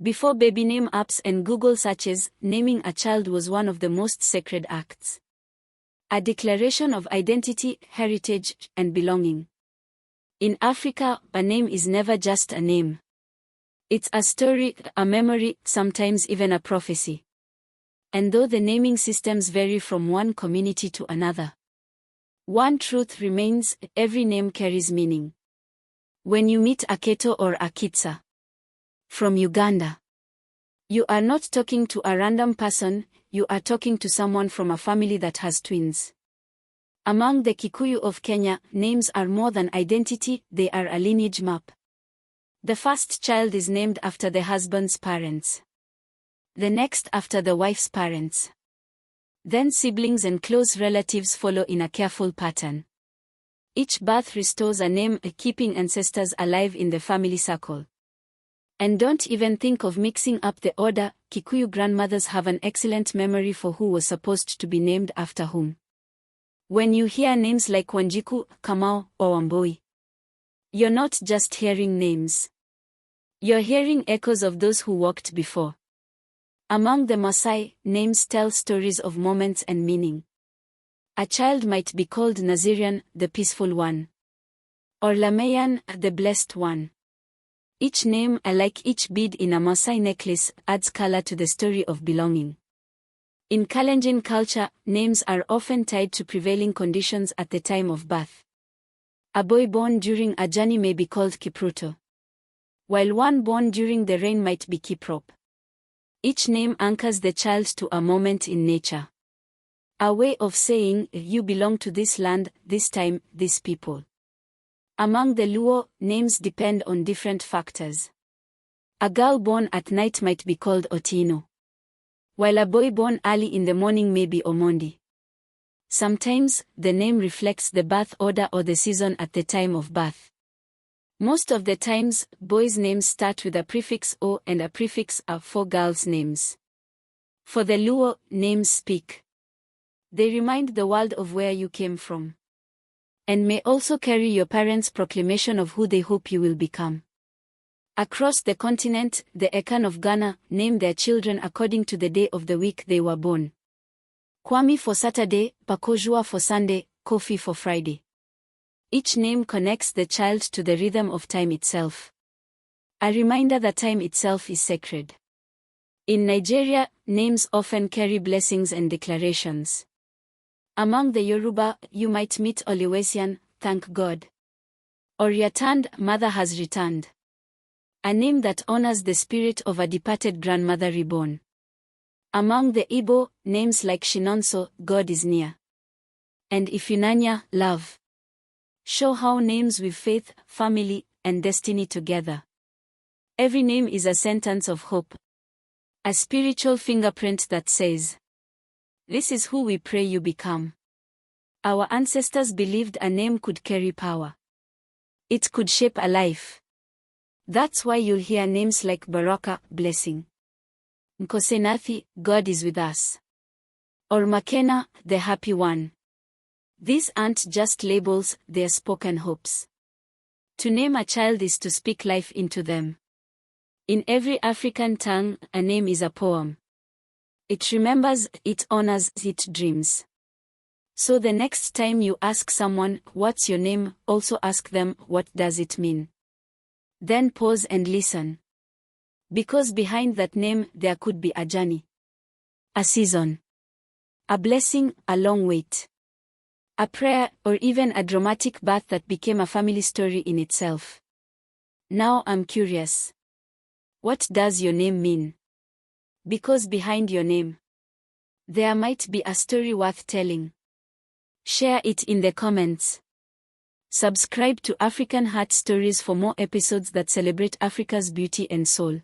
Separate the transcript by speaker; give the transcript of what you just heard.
Speaker 1: Before baby name apps and Google searches, naming a child was one of the most sacred acts. A declaration of identity, heritage, and belonging. In Africa, a name is never just a name. It's a story, a memory, sometimes even a prophecy. And though the naming systems vary from one community to another, one truth remains: every name carries meaning. When you meet Aketo or Akitsa from Uganda, you are not talking to a random person, you are talking to someone from a family that has twins. Among the Kikuyu of Kenya, names are more than identity, they are a lineage map. The first child is named after the husband's parents. The next after the wife's parents. Then siblings and close relatives follow in a careful pattern. Each birth restores a name, keeping ancestors alive in the family circle. And don't even think of mixing up the order. Kikuyu grandmothers have an excellent memory for who was supposed to be named after whom. When you hear names like Wanjiku, Kamau, or Wambui, you're not just hearing names. You're hearing echoes of those who walked before. Among the Maasai, names tell stories of moments and meaning. A child might be called Nazirian, the peaceful one, or Lamayan, the blessed one. Each name, like each bead in a Maasai necklace, adds color to the story of belonging. In Kalenjin culture, names are often tied to prevailing conditions at the time of birth. A boy born during a journey may be called Kipruto, while one born during the rain might be Kiprop. Each name anchors the child to a moment in nature. A way of saying, you belong to this land, this time, this people. Among the Luo, names depend on different factors. A girl born at night might be called Otino, while a boy born early in the morning may be Omondi. Sometimes, the name reflects the birth order or the season at the time of birth. Most of the times, boys' names start with a prefix O and a prefix A for girls' names. For the Luo, names speak. They remind the world of where you came from, and may also carry your parents' proclamation of who they hope you will become. Across the continent, the Akan of Ghana name their children according to the day of the week they were born. Kwame for Saturday, Pakojua for Sunday, Kofi for Friday. Each name connects the child to the rhythm of time itself. A reminder that time itself is sacred. In Nigeria, names often carry blessings and declarations. Among the Yoruba, you might meet Oliwesian, thank God, or Yatand, mother has returned. A name that honors the spirit of a departed grandmother reborn. Among the Igbo, names like Shinonso, God is near, and Ifunanya, love, show how names with faith, family, and destiny together. Every name is a sentence of hope, a spiritual fingerprint that says, this is who we pray you become. Our ancestors believed a name could carry power. It could shape a life. That's why you'll hear names like Baraka, blessing, Nkosenathi, God is with us, or Makena, the happy one. These aren't just labels, they're spoken hopes. To name a child is to speak life into them. In every African tongue, a name is a poem. It remembers, it honors, it dreams. So the next time you ask someone, what's your name, also ask them, what does it mean? Then pause and listen. Because behind that name, there could be a journey, a season, a blessing, a long wait, a prayer, or even a dramatic birth that became a family story in itself. Now I'm curious. What does your name mean? Because behind your name, there might be a story worth telling. Share it in the comments. Subscribe to African Heart Stories for more episodes that celebrate Africa's beauty and soul.